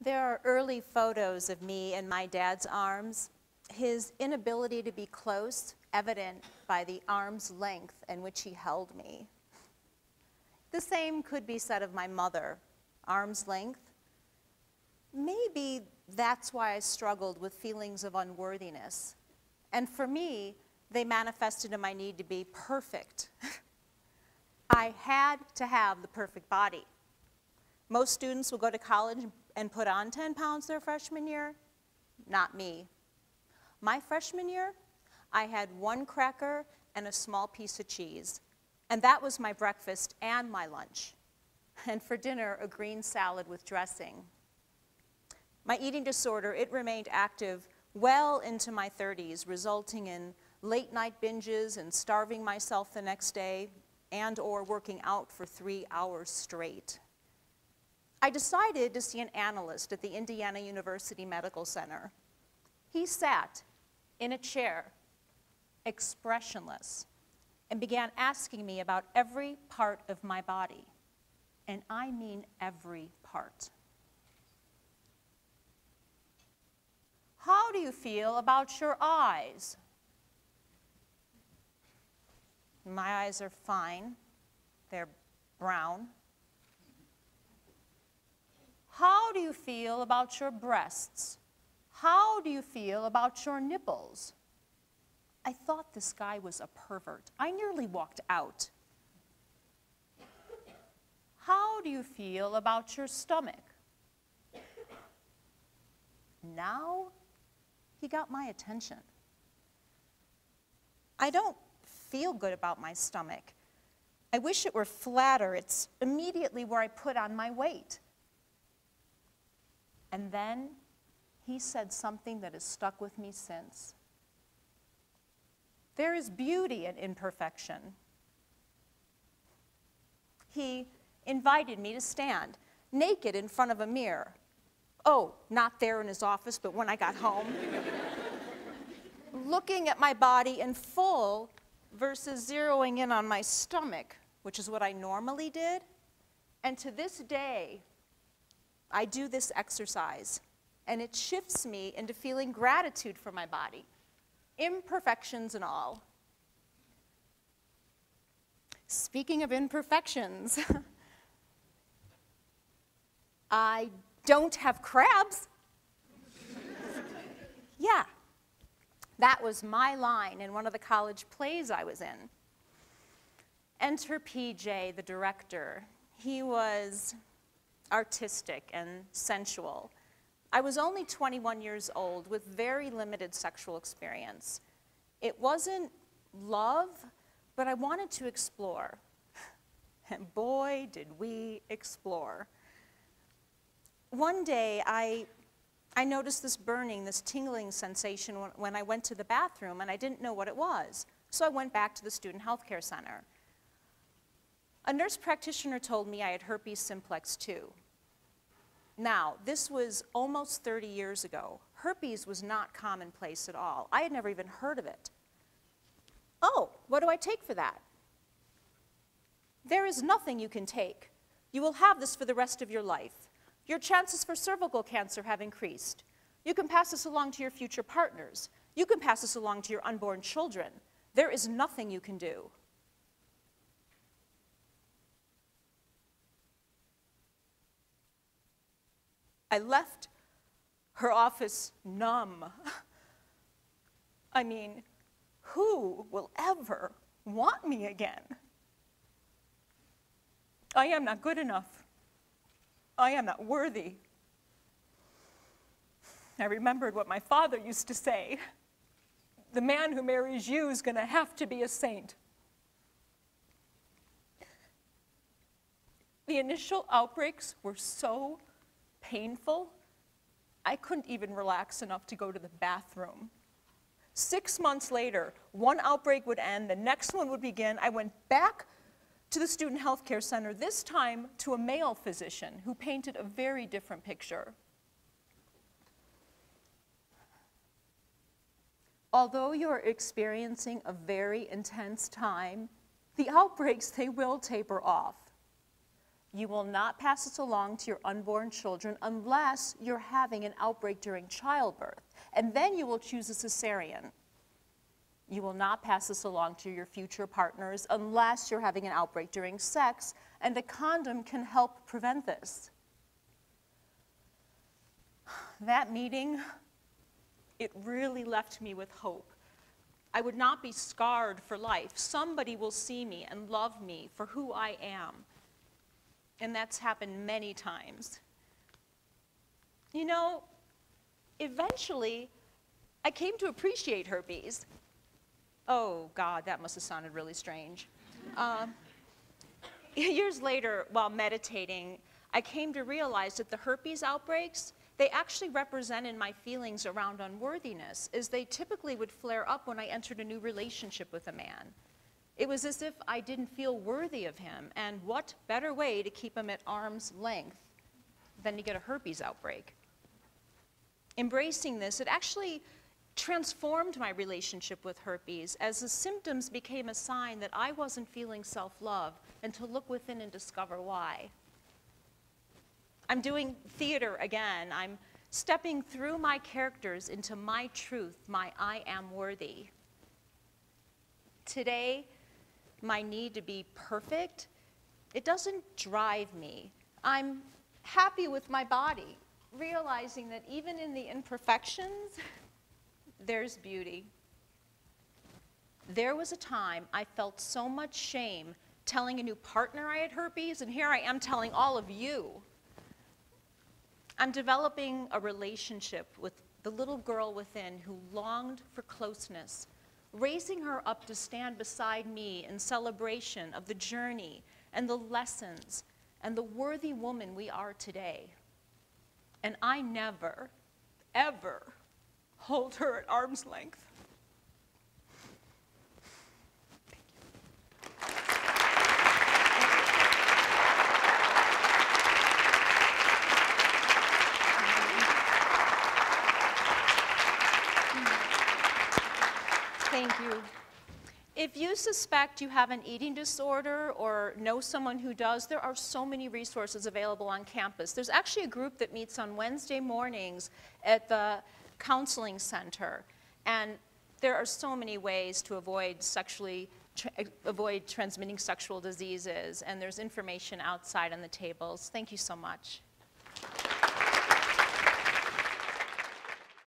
There are early photos of me in my dad's arms, his inability to be close evident by the arm's length in which he held me. The same could be said of my mother, arm's length. Maybe that's why I struggled with feelings of unworthiness. And for me, they manifested in my need to be perfect. I had to have the perfect body. Most students will go to college and put on 10 pounds their freshman year. Not me. My freshman year, I had 1 cracker and a small piece of cheese. And that was my breakfast and my lunch. And for dinner, a green salad with dressing. My eating disorder, it remained active well into my 30s, resulting in late night binges and starving myself the next day and or working out for 3 hours straight. I decided to see an analyst at the Indiana University Medical Center. He sat in a chair, expressionless, and began asking me about every part of my body. And I mean every part. How do you feel about your eyes? My eyes are fine. They're brown. How do you feel about your breasts? How do you feel about your nipples? I thought this guy was a pervert. I nearly walked out. How do you feel about your stomach? Now he got my attention. I don't feel good about my stomach. I wish it were flatter. It's immediately where I put on my weight. And then he said something that has stuck with me since. There is beauty in imperfection. He invited me to stand naked in front of a mirror. Oh, not there in his office, but when I got home. Looking at my body in full versus zeroing in on my stomach, which is what I normally did. And to this day, I do this exercise, and it shifts me into feeling gratitude for my body, imperfections and all. Speaking of imperfections, I don't have crabs. Yeah, that was my line in one of the college plays I was in. Enter PJ, the director. He was artistic and sensual. I was only 21 years old with very limited sexual experience. It wasn't love, but I wanted to explore. And boy, did we explore. One day, I noticed this burning, this tingling sensation when I went to the bathroom, and I didn't know what it was. So I went back to the student health care center. A nurse practitioner told me I had herpes simplex 2. Now, this was almost 30 years ago. Herpes was not commonplace at all. I had never even heard of it. Oh, what do I take for that? There is nothing you can take. You will have this for the rest of your life. Your chances for cervical cancer have increased. You can pass this along to your future partners. You can pass this along to your unborn children. There is nothing you can do. I left her office numb. I mean, who will ever want me again? I am not good enough. I am not worthy. I remembered what my father used to say. The man who marries you is going to have to be a saint. The initial outbreaks were so painful, I couldn't even relax enough to go to the bathroom. 6 months later, one outbreak would end, the next one would begin. I went back to the student health care center, this time to a male physician who painted a very different picture. Although you're experiencing a very intense time, the outbreaks, they will taper off. You will not pass this along to your unborn children unless you're having an outbreak during childbirth. And then you will choose a cesarean. You will not pass this along to your future partners unless you're having an outbreak during sex, and a condom can help prevent this. That meeting, it really left me with hope. I would not be scarred for life. Somebody will see me and love me for who I am. And that's happened many times. You know, eventually, I came to appreciate herpes. Oh, God, that must have sounded really strange. Years later, while meditating, I came to realize that the herpes outbreaks, they actually represented my feelings around unworthiness, as they typically would flare up when I entered a new relationship with a man. It was as if I didn't feel worthy of him, and what better way to keep him at arm's length than to get a herpes outbreak? Embracing this, it actually transformed my relationship with herpes, as the symptoms became a sign that I wasn't feeling self-love, and to look within and discover why. I'm doing theater again. I'm stepping through my characters into my truth, my I am worthy. Today, my need to be perfect, it doesn't drive me. I'm happy with my body, realizing that even in the imperfections, there's beauty. There was a time I felt so much shame telling a new partner I had herpes, and here I am telling all of you. I'm developing a relationship with the little girl within who longed for closeness, raising her up to stand beside me in celebration of the journey and the lessons and the worthy woman we are today. And I never, ever hold her at arm's length. Thank you. If you suspect you have an eating disorder or know someone who does, there are so many resources available on campus. There's actually a group that meets on Wednesday mornings at the counseling center. And there are so many ways to avoid transmitting sexual diseases, and there's information outside on the tables. Thank you so much.